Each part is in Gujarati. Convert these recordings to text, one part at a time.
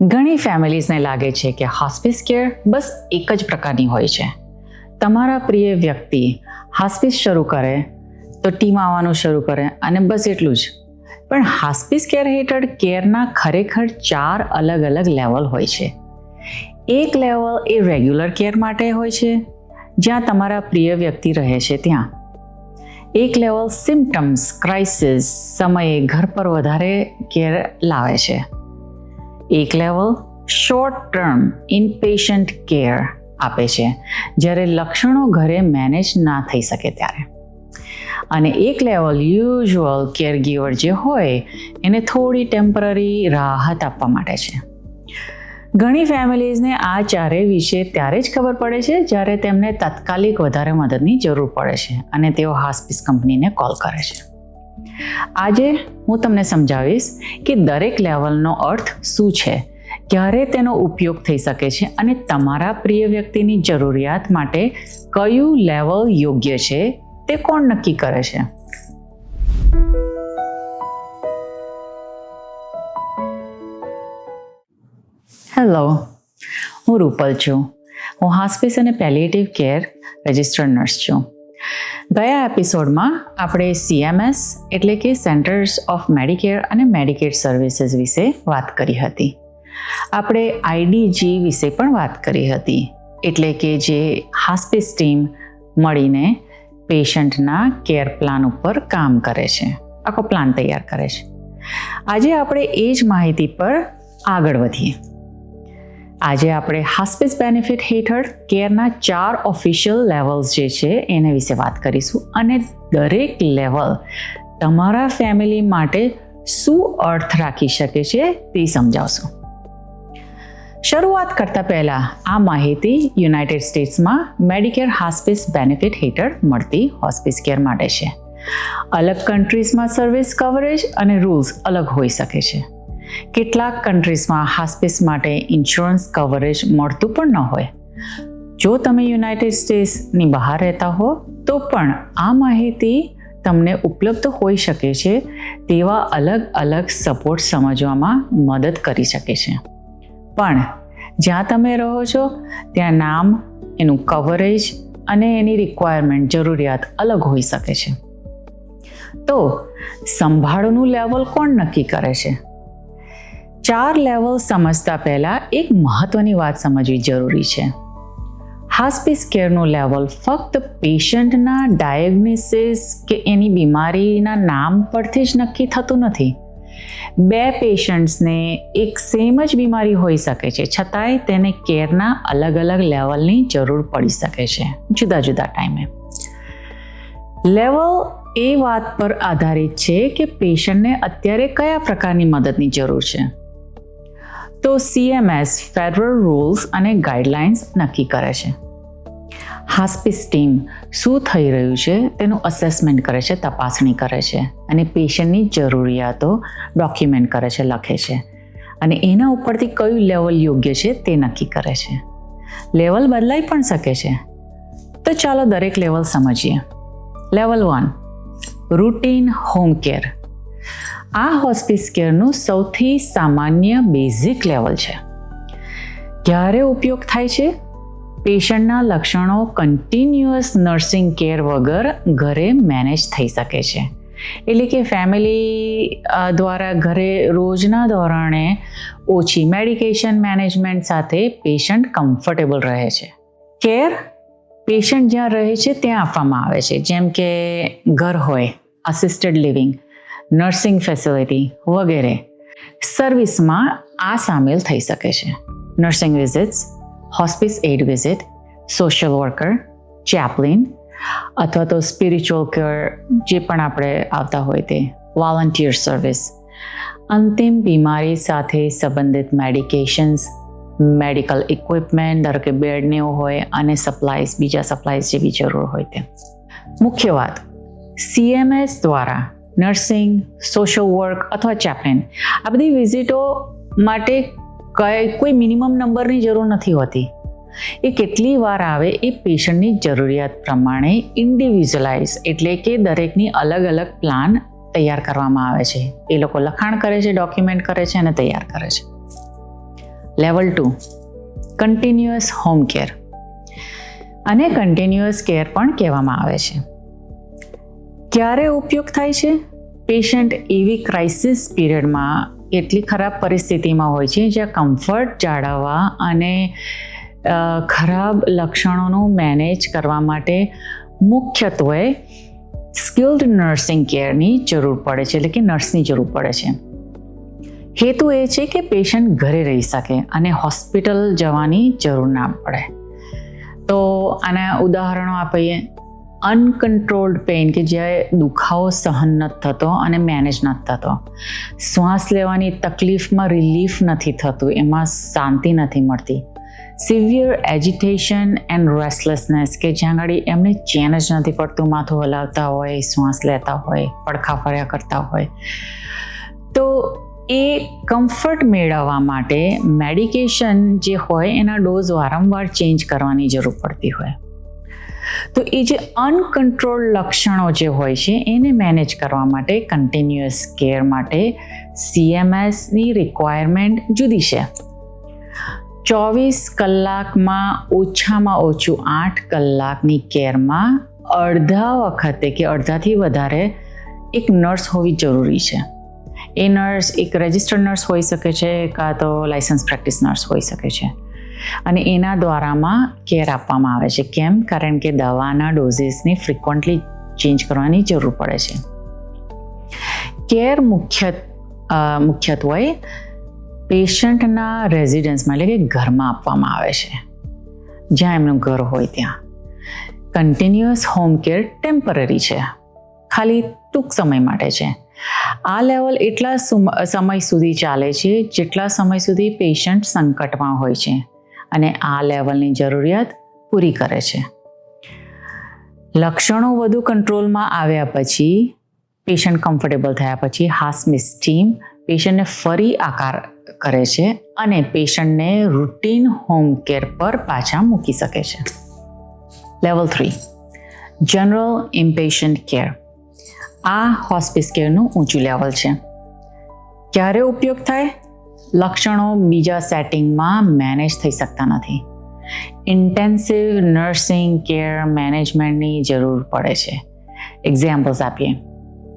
ઘણી ફેમિલીઝને લાગે છે કે હોસ્પિસ કેર બસ એક જ પ્રકારની હોય છે. તમારા પ્રિય વ્યક્તિ હોસ્પિસ શરૂ કરે તો ટીમ આવવાનું શરૂ કરે અને બસ એટલું જ. પણ હોસ્પિસ કેર હેઠળ કેરના ખરેખર 4 અલગ અલગ લેવલ હોય છે. એક લેવલ એ રેગ્યુલર કેર માટે હોય છે, જ્યાં તમારા પ્રિય વ્યક્તિ રહે છે ત્યાં. એક લેવલ સિમ્પટમ્સ ક્રાઇસિસ સમયે ઘર પર વધારે કેર લાવે છે. એક level short term inpatient care આપે છે, જ્યારે લક્ષણો ઘરે મેનેજ ના થઈ શકે ત્યારે. અને એક લેવલ યુઝ્યુઅલ કેરગીવર જે હોય એને થોડી ટેમ્પરરી રાહત આપવા માટે છે. ઘણી ફેમિલીઝને આ ચારેય વિશે ત્યારે જ ખબર પડે છે જ્યારે તેમને તાત્કાલિક વધારે મદદની જરૂર પડે છે અને તેઓ હોસ્પિસ કંપનીને કોલ કરે છે. આજે હું તમને સમજાવીશ કે દરેક લેવલનો અર્થ શું છે, ક્યારે તેનો ઉપયોગ થઈ શકે છે અને તમારા પ્રિય વ્યક્તિની જરૂરિયાત માટે કયું લેવલ યોગ્ય છે તે કોણ નક્કી કરે છે. હેલો, હું રૂપલ છું. હું હોસ્પિસ અને પેલિએટિવ કેર રજિસ્ટર્ડ નર્સ છું. ગયા એપિસોડમાં આપણે CMS એટલે કે સેન્ટર્સ ઓફ મેડિકેર અને મેડિકેડ સર્વિસીસ વિશે વાત કરી હતી. આપણે IDG વિશે પણ વાત કરી હતી, એટલે કે જે હોસ્પિસ ટીમ મળીને પેશન્ટના કેર પ્લાન ઉપર કામ કરે છે, આખો પ્લાન તૈયાર કરે છે. આજે આપણે એ જ માહિતી પર આગળ વધીએ. આજે આપણે હોસ્પિસ બેનિફિટ હેઠળ કેરના 4 ઓફિશિયલ લેવલ્સ જે છે એના વિશે વાત કરીશું અને દરેક લેવલ તમારા ફેમિલી માટે શું અર્થ રાખી શકે છે તે સમજાવશું. શરૂઆત કરતા પહેલાં આ માહિતી યુનાઇટેડ સ્ટેટ્સમાં મેડિકેર હોસ્પિસ બેનિફિટ હેઠળ મળતી હોસ્પિસ કેર માટે છે. અલગ કન્ટ્રીઝમાં સર્વિસ કવરેજ અને રૂલ્સ અલગ હોઈ શકે છે. કેટલાક કન્ટ્રીઝમાં હોસ્પિસ માટે ઇન્સ્યોરન્સ કવરેજ મળતું પણ ન હોય. જો તમે યુનાઇટેડ સ્ટેટ્સની બહાર રહેતા હો તો પણ આ માહિતી તમને ઉપલબ્ધ હોઈ શકે છે તેવા અલગ અલગ સપોર્ટ સમજવામાં મદદ કરી શકે છે. પણ જ્યાં તમે રહો છો ત્યાં નામ, એનું કવરેજ અને એની રિક્વાયરમેન્ટ જરૂરિયાત અલગ હોઈ શકે છે. તો સંભાળનું લેવલ કોણ નક્કી કરે છે? 4 લેવલ સમજતા પહેલાં એક મહત્ત્વની વાત સમજવી જરૂરી છે. હોસ્પિસ કેરનું લેવલ ફક્ત પેશન્ટના ડાયગ્નોસિસ કે એની બીમારીના નામ પરથી જ નક્કી થતું નથી. 2 પેશન્ટ્સને એક સેમ જ બીમારી હોઈ શકે છે, છતાંય તેને કેરના અલગ અલગ લેવલની જરૂર પડી શકે છે જુદા જુદા ટાઈમે. લેવલ એ વાત પર આધારિત છે કે પેશન્ટને અત્યારે કયા પ્રકારની મદદની જરૂર છે. તો CMS ફેડરલ રૂલ્સ અને ગાઈડલાઇન્સ નક્કી કરે છે. હોસ્પિસ ટીમ શું થઈ રહ્યું છે તેનું અસેસમેન્ટ કરે છે, તપાસણી કરે છે અને પેશન્ટની જરૂરિયાતો ડોક્યુમેન્ટ કરે છે, લખે છે અને એના ઉપરથી કયું લેવલ યોગ્ય છે તે નક્કી કરે છે. લેવલ બદલાઈ પણ શકે છે. તો ચાલો દરેક લેવલ સમજીએ. Level 1 routine home care. આ હોસ્પિસ કેરનું સૌથી સામાન્ય બેઝિક લેવલ છે. ક્યારે ઉપયોગ થાય છે? પેશન્ટના લક્ષણો કન્ટિન્યુઅસ નર્સિંગ કેર વગર ઘરે મેનેજ થઈ શકે છે. એટલે કે ફેમિલી દ્વારા ઘરે રોજના ધોરણે ઓછી મેડિકેશન મેનેજમેન્ટ સાથે પેશન્ટ કમ્ફર્ટેબલ રહે છે. કેર પેશન્ટ જ્યાં રહે છે ત્યાં આપવામાં આવે છે, જેમ કે ઘર હોય, અસિસ્ટેડ લિવિંગ, નર્સિંગ ફેસિલિટી વગેરે. સર્વિસમાં આ સામેલ થઈ શકે છે. Nursing visits, hospice aide visit, social worker, chaplain અથવા તો સ્પિરિચ્યુઅલ કેર જે પણ આપણે આવતા હોય તે, વોલન્ટિયર સર્વિસ, અંતિમ બીમારી સાથે સંબંધિત મેડિકેશન્સ, મેડિકલ ઇક્વિપમેન્ટ, ધારો કે બેડને એવું હોય અને સપ્લાઈઝ, બીજા સપ્લાઈઝ જેવી જરૂર હોય તે. મુખ્ય વાત, CMS દ્વારા નર્સિંગ, સોશિયલ વર્ક અથવા ચેપ્લિન આ બધી વિઝિટો માટે કોઈ મિનિમમ નંબરની જરૂર નથી હોતી. એ કેટલી વાર આવે એ પેશન્ટની જરૂરિયાત પ્રમાણે ઇન્ડિવિજ્યુઅલાઇઝ એટલે કે દરેકની અલગ અલગ પ્લાન તૈયાર કરવામાં આવે છે. એ લોકો લખાણ કરે છે, ડોક્યુમેન્ટ કરે છે અને તૈયાર કરે છે. લેવલ 2 કન્ટિન્યુઅસ હોમ કેર, અને કન્ટિન્યુઅસ કેર પણ કહેવામાં આવે છે. ક્યારે ઉપયોગ થાય છે? પેશન્ટ એવી ક્રાઇસિસ પીરિયડમાં એટલી ખરાબ પરિસ્થિતિમાં હોય છે જ્યાં કમ્ફર્ટ જાળવવા અને ખરાબ લક્ષણોનું મેનેજ કરવા માટે મુખ્યત્વે સ્કિલ્ડ નર્સિંગ કેરની જરૂર પડે છે, એટલે કે નર્સની જરૂર પડે છે. હેતુ એ છે કે પેશન્ટ ઘરે રહી શકે અને હોસ્પિટલ જવાની જરૂર ના પડે. તો આના ઉદાહરણો આપીએ. અનકન્ટ્રોલ્ડ પેઇન, કે જ્યાં દુખાવો સહન નથી થતો અને મેનેજ નથી થતો. શ્વાસ લેવાની તકલીફમાં રિલીફ નથી થતું, એમાં શાંતિ નથી મળતી. સિવિયર એજિટેશન એન્ડ રેસ્ટલેસનેસ, કે જ્યાં આગળ એમને ચેન જ નથી પડતું, માથું હલાવતા હોય, શ્વાસ લેતા હોય, પડખા ફર્યા કરતા હોય. તો એ કમ્ફર્ટ મેળવવા માટે મેડિકેશન જે હોય એના ડોઝ વારંવાર ચેન્જ કરવાની જરૂર પડતી હોય. તો એ જે અનકન્ટ્રોલ્ડ લક્ષણો જે હોય છે એને મેનેજ કરવા માટે કન્ટિન્યુઅસ કેર માટે CMSની રિક્વાયરમેન્ટ જુદી છે. 24 કલાકમાં ઓછામાં ઓછું 8 કલાકની કેરમાં અડધા વખતે કે અડધાથી વધારે એક નર્સ હોવી જરૂરી છે. એ નર્સ એક રજિસ્ટર્ડ નર્સ હોઈ શકે છે, કાં તો લાયસન્સ પ્રેક્ટિસ નર્સ હોઈ શકે છે. અને એના દ્વારામાં કેર આપવામાં આવે છે. કેમ? કારણ કે દવાના ડોઝીસની ફ્રિકવન્ટલી ચેન્જ કરવાની જરૂર પડે છે. કેર મુખ્યત્વે પેશન્ટના રેઝિડન્સમાં, એટલે કે ઘરમાં આપવામાં આવે છે, જ્યાં એમનું ઘર હોય ત્યાં. કન્ટિન્યુઅસ હોમ કેર ટેમ્પરરી છે, ખાલી ટૂંક સમય માટે છે. આ લેવલ એટલા સમય સુધી ચાલે છે જેટલા સમય સુધી પેશન્ટ સંકટમાં હોય છે, અને આ લેવલની જરૂરિયાત પૂરી કરે છે. લક્ષણો વધુ કંટ્રોલમાં આવ્યા પછી, પેશન્ટ કમ્ફર્ટેબલ થયા પછી, હોસ્પિસ ટીમ પેશન્ટને ફરી આકાર કરે છે અને પેશન્ટને રૂટીન હોમ કેર પર પાછા મૂકી શકે છે. Level 3 general inpatient care. આ હોસ્પિસ કેરનું ઊંચું લેવલ છે. ક્યારે ઉપયોગ થાય? લક્ષણો બીજા સેટિંગમાં મેનેજ થઈ શકતા નથી. ઇન્ટેન્સિવ નર્સિંગ કેર મેનેજમેન્ટની જરૂર પડે છે. એક્ઝામ્પલ્સ આપીએ.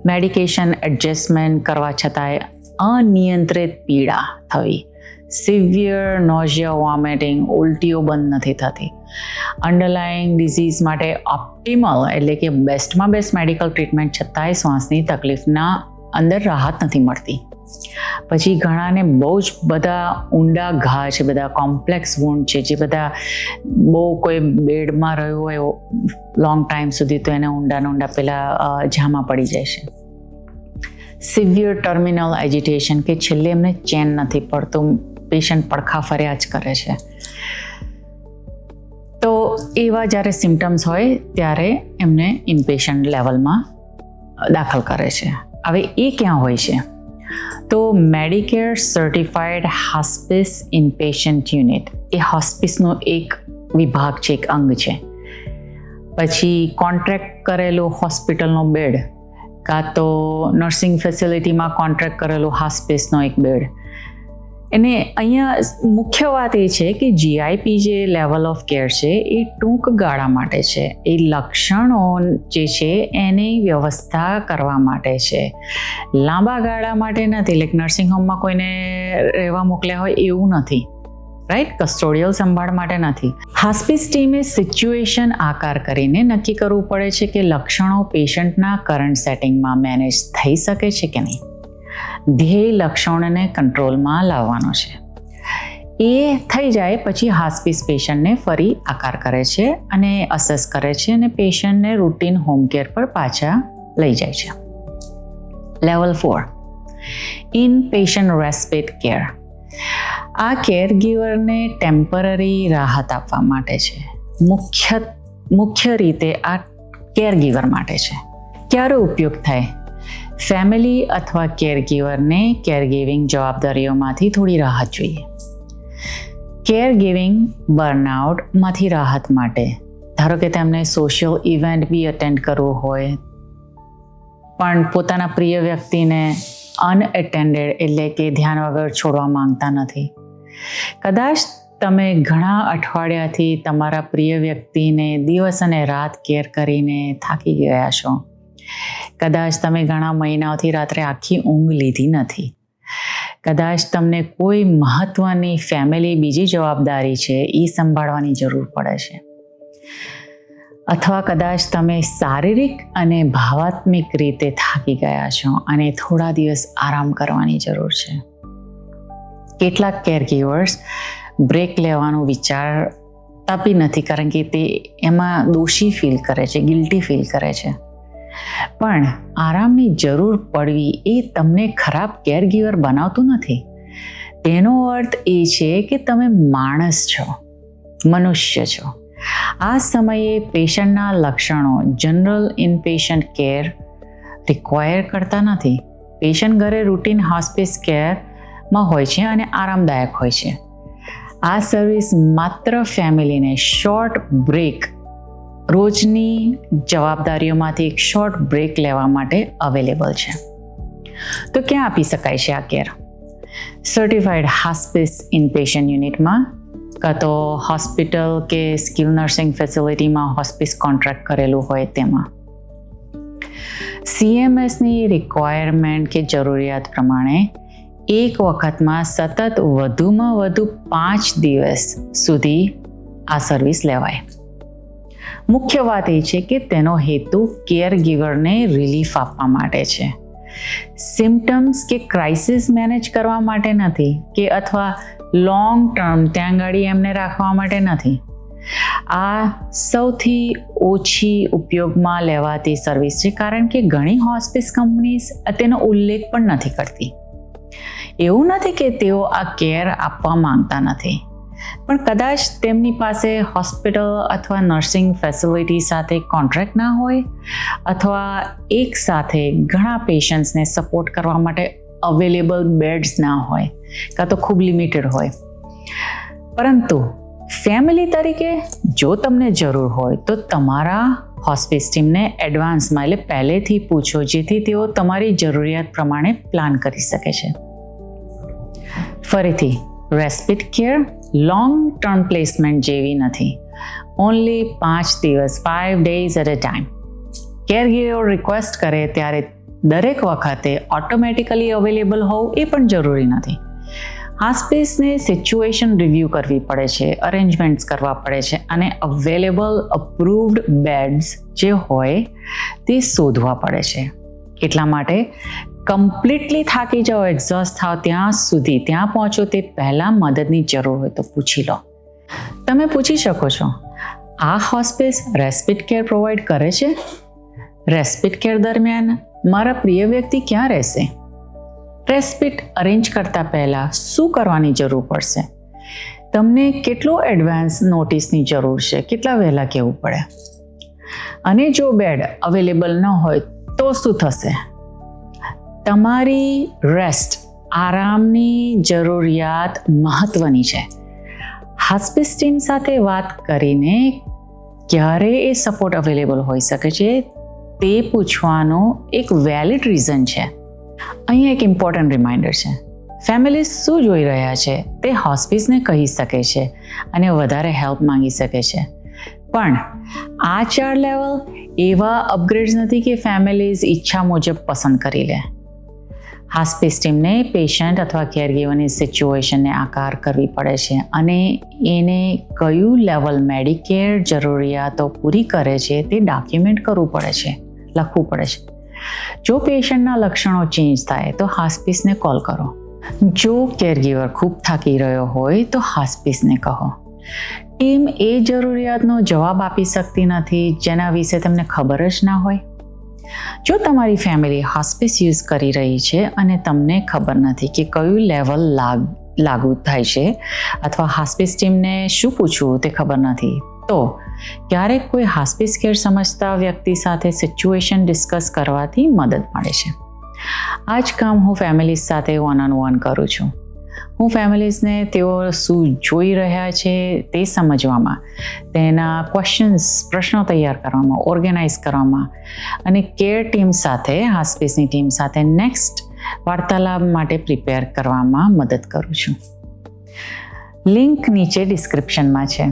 મેડિકેશન એડજસ્ટમેન્ટ કરવા છતાંય અનિયંત્રિત પીડા થવી, સિવિયર નોઝિયા, વોમિટિંગ, ઉલટીઓ બંધ નથી થતી, અંડરલાઇંગ ડિઝીઝ માટે ઓપ્ટિમલ એટલે કે બેસ્ટમાં બેસ્ટ મેડિકલ ટ્રીટમેન્ટ છતાંય શ્વાસની તકલીફના અંદર રાહત નથી મળતી. પછી ઘણાને બહુ જ બધા ઊંડા ઘા છે, બધા કોમ્પ્લેક્સ વૂન્ડ છે, જે બધા બહુ કોઈ બેડમાં રહ્યું હોય લોંગ ટાઈમ સુધી તો એને ઊંડા પેલા જામા પડી જાય છે. સિવિયર ટર્મિનલ એજિટેશન, કે છેલ્લે એમને ચેન નથી પડતું, પેશન્ટ પડખા ફર્યા જ કરે છે. તો એવા જ્યારે સિમ્ટમ્સ હોય ત્યારે એમને ઇનપેશન્ટ લેવલમાં દાખલ કરે છે. હવે એ ક્યાં હોય છે? તો Medicare certified hospice inpatient unit, એ હોસ્પિસનો એક વિભાગ છે, એક અંગ છે. પછી કોન્ટ્રાક્ટ કરેલો હોસ્પિટલનો બેડ, કાં તો નર્સિંગ ફેસિલિટીમાં કોન્ટ્રાક્ટ કરેલો હોસ્પિસનો એક બેડ. અને અહીંયા મુખ્ય વાત એ છે કે GIP જે લેવલ ઓફ કેર છે એ ટૂંક ગાળા માટે છે. એ લક્ષણો જે છે એની વ્યવસ્થા કરવા માટે છે, લાંબા ગાળા માટે નથી. લાઈક નર્સિંગ હોમમાં કોઈને રહેવા મોકલ્યા હોય એવું નથી, રાઈટ? કસ્ટોડિયલ સંભાળ માટે નથી. હોસ્પિસ ટીમે સિચ્યુએશન આકાર કરીને નક્કી કરવું પડે છે કે લક્ષણો પેશન્ટના કરંટ સેટિંગમાં મેનેજ થઈ શકે છે કે નહીં. ધ્યેય લક્ષણોને કંટ્રોલમાં લાવવાનો છે. એ થઈ જાય પછી હોસ્પિસ પેશન્ટને ફરી આકાર કરે છે અને અસેસ કરે છે અને પેશન્ટને રૂટીન હોમ કેર પર પાછા લઈ જાય છે. Level 4 inpatient respite care. આ કેર ગીવરને ટેમ્પરરી રાહત આપવા માટે છે. મુખ્ય રીતે આ કેર ગીવર માટે છે. ક્યારે ઉપયોગ થાય? ફેમિલી અથવા કેરગીવરને કેરગિવિંગ જવાબદારીઓમાંથી થોડી રાહત જોઈએ. કેરગિવિંગ બર્નઆઉટમાંથી રાહત માટે, ધારો કે તેમને સોશિયલ ઇવેન્ટ બી અટેન્ડ કરવું હોય પણ પોતાના પ્રિય વ્યક્તિને અનએટેન્ડેડ એટલે કે ધ્યાન વગર છોડવા માંગતા નથી, કદાચ તમે ઘણા અઠવાડિયાથી તમારા પ્રિય વ્યક્તિને દિવસ અને રાત કેર કરીને થાકી ગયા છો. કદાચ તમે ઘણા મહિનાઓથી રાત્રે આખી ઊંઘ લીધી નથી. કદાચ તમને કોઈ મહત્ત્વની ફેમિલી બીજી જવાબદારી છે એ સંભાળવાની જરૂર પડે છે. અથવા કદાચ તમે શારીરિક અને ભાવાત્મિક રીતે થાકી ગયા છો અને થોડા દિવસ આરામ કરવાની જરૂર છે. કેટલાક કેરગીવર્સ બ્રેક લેવાનું વિચારતા બી નથી, કારણ કે તે એમાં દોષી ફીલ કરે છે, ગિલ્ટી ફીલ કરે છે. પણ આરામની જરૂર પડવી એ તમને ખરાબ કેરગીવર બનાવતું નથી. તેનો અર્થ એ છે કે તમે માણસ છો, મનુષ્ય છો. આ સમયે પેશન્ટના લક્ષણો જનરલ ઇનપેશન્ટ કેર રિક્વાયર કરતા નથી. પેશન્ટ ઘરે રૂટીન હોસ્પિસ કેરમાં હોય છે અને આરામદાયક હોય છે. આ સર્વિસ માત્ર ફેમિલીને શોર્ટ બ્રેક, રોજની જવાબદારીઓમાંથી એક શોર્ટ બ્રેક લેવા માટે અવેલેબલ છે. તો ક્યાં આપી શકાય છે આ કેર? સર્ટિફાઈડ હોસ્પિસ ઇનપેશન્ટ યુનિટમાં, કાં તો હોસ્પિટલ કે સ્કિલ નર્સિંગ ફેસિલિટીમાં હોસ્પિસ કોન્ટ્રાક્ટ કરેલું હોય તેમાં. CMSની રિક્વાયરમેન્ટ કે જરૂરિયાત પ્રમાણે એક વખતમાં સતત વધુમાં વધુ 5 દિવસ સુધી આ સર્વિસ લેવાય. મુખ્ય વાત એ છે કે તેનો હેતુ કેર ગીવરને રિલીફ આપવા માટે છે. સિમ્ટમ્સ કે ક્રાઇસિસ મેનેજ કરવા માટે નથી, કે અથવા લોંગ ટર્મ ત્યાં ગાડી એમને રાખવા માટે નથી. આ સૌથી ઓછી ઉપયોગમાં લેવાતી સર્વિસ છે, કારણ કે ઘણી હોસ્પિસ કંપનીઝ તેનો ઉલ્લેખ પણ નથી કરતી. એવું નથી કે તેઓ આ કેર આપવા માંગતા નથી, પણ કદાચ તેમની પાસે હોસ્પિટલ અથવા નર્સિંગ ફેસિલિટી સાથે કોન્ટ્રાક્ટ ના હોય, અથવા એક સાથે ઘણા પેશન્ટ્સને સપોર્ટ કરવા માટે અવેલેબલ બેડ્સ ના હોય, કાં તો ખૂબ લિમિટેડ હોય. પરંતુ ફેમિલી તરીકે જો તમને જરૂર હોય તો તમારા હોસ્પિસ ટીમને એડવાન્સમાં, એટલે પહેલેથી પૂછો, જેથી તેઓ તમારી જરૂરિયાત પ્રમાણે પ્લાન કરી શકે છે. ફરીથી, respite care long term placement જેવી નથી. ઓનલી 5 દિવસ, 5 days at a time. Caregiver request કરે ત્યારે દરેક વખતે ઓટોમેટિકલી અવેલેબલ હોવું એ પણ જરૂરી નથી. હોસ્પિસને સિચ્યુએશન રિવ્યૂ કરવી પડે છે, અરેન્જમેન્ટ્સ કરવા પડે છે, અને અવેલેબલ અપ્રૂવ્ડ બેડ્સ જે હોય તે શોધવા પડે છે. એટલા માટે કમ્પ્લીટલી થાકી જાઓ, એક્ઝોસ્ટ થાવ ત્યાં સુધી, ત્યાં પહોંચો તે પહેલાં મદદની જરૂર હોય તો પૂછી લો. તમે પૂછી શકો છો, આ હોસ્પિસ રેસ્પિટ કેર પ્રોવાઈડ કરે છે? રેસ્પિટ કેર દરમિયાન મારા પ્રિય વ્યક્તિ ક્યાં રહેશે? રેસ્પિટ અરેન્જ કરતાં પહેલાં શું કરવાની જરૂર પડશે? તમને કેટલો એડવાન્સ નોટિસની જરૂર છે? કેટલા વહેલા કહેવું પડે? અને જો બેડ અવેલેબલ ન હોય તો શું થશે? તમારી રેસ્ટ, આરામની જરૂરિયાત મહત્ત્વની છે. હોસ્પિસ ટીમ સાથે વાત કરીને ક્યારે એ સપોર્ટ અવેલેબલ હોઈ શકે છે તે પૂછવાનો એક વેલિડ રીઝન છે. અહીં એક ઇમ્પોર્ટન્ટ રિમાઇન્ડર છે. ફેમિલીઝ શું જોઈ રહ્યા છે તે હોસ્પિસને કહી શકે છે અને વધારે હેલ્પ માંગી શકે છે. પણ આ 4 લેવલ એવા અપગ્રેડ્સ નથી કે ફેમિલીઝ ઈચ્છા મુજબ પસંદ કરી લે. હોસ્પિસ ટીમને પેશન્ટ અથવા કેરગીવરની સિચ્યુએશનને આકાર કરવી પડે છે અને એને કયું લેવલ મેડિકેર જરૂરિયાતો પૂરી કરે છે તે ડોક્યુમેન્ટ કરવું પડે છે, લખવું પડે છે. જો પેશન્ટના લક્ષણો ચેન્જ થાય તો હોસ્પિસને કોલ કરો. જો કેરગીવર ખૂબ થાકી રહ્યો હોય તો હોસ્પિસને કહો. ટીમ એ જરૂરિયાતનો જવાબ આપી શકતી નથી જેના વિશે તમને ખબર જ ના હોય. જો તમારી ફેમિલી હોસ્પિસ યુઝ કરી રહી છે અને તમને ખબર નથી કે કયું લેવલ લાગુ થાય છે, અથવા હોસ્પિસ ટીમને શું પૂછવું તે ખબર નથી, તો ક્યારેક કોઈ હોસ્પિસ કેર સમજતા વ્યક્તિ સાથે સિચ્યુએશન ડિસ્કસ કરવાથી મદદ મળે છે. આ જ કામ હું ફેમિલીઝ સાથે 1-on-1 કરું છું. હું ફેમિલીઝને તેઓ શું જોઈ રહ્યા છે તે સમજવામાં, તેના પ્રશ્નો તૈયાર કરવામાં, ઓર્ગેનાઇઝ કરવામાં અને કેર ટીમ સાથે, હોસ્પિસની ટીમ સાથે નેક્સ્ટ વાર્તાલાપ માટે પ્રિપેર કરવામાં મદદ કરું છું. લિંક નીચે ડિસ્ક્રિપ્શનમાં છે.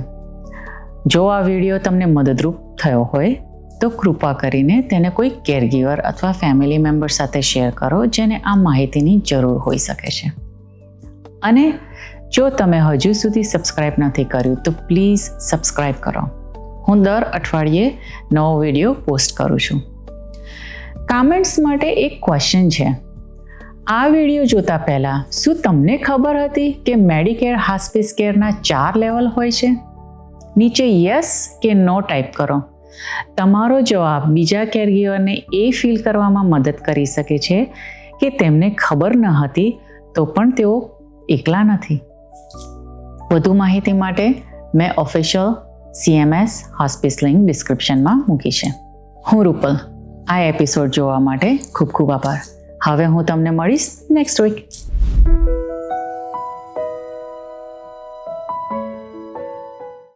જો આ વિડીયો તમને મદદરૂપ થયો હોય તો કૃપા કરીને તેને કોઈ કેરગીવર અથવા ફેમિલી મેમ્બર સાથે શેર કરો જેને આ માહિતીની જરૂર હોઈ શકે છે. અને જો તમે હજુ સુધી સબસ્ક્રાઇબ નથી કર્યું તો પ્લીઝ સબસ્ક્રાઇબ કરો. હું દર અઠવાડિયે નવો વિડીયો પોસ્ટ કરું છું. કમેન્ટ્સ માટે એક ક્વેશ્ચન છે. આ વિડીયો જોતા પહેલાં શું તમને ખબર હતી કે મેડિકેર હોસ્પિસ કેરના 4 લેવલ હોય છે? નીચે યસ કે નો ટાઈપ કરો. તમારો જવાબ બીજા કેરગીવરને એ ફીલ કરવામાં મદદ કરી શકે છે કે તેમને ખબર ન હતી તો પણ તેઓ એકલા નથી. વધુ માહિતી માટે મેં ઓફિશિયલ CMS હોસ્પિસ લિંક ડિસ્ક્રિપ્શનમાં મૂકી છે. હું રૂપલ. આ એપિસોડ જોવા માટે ખૂબ ખૂબ આભાર. હવે હું તમને મળીશ નેક્સ્ટ વીક.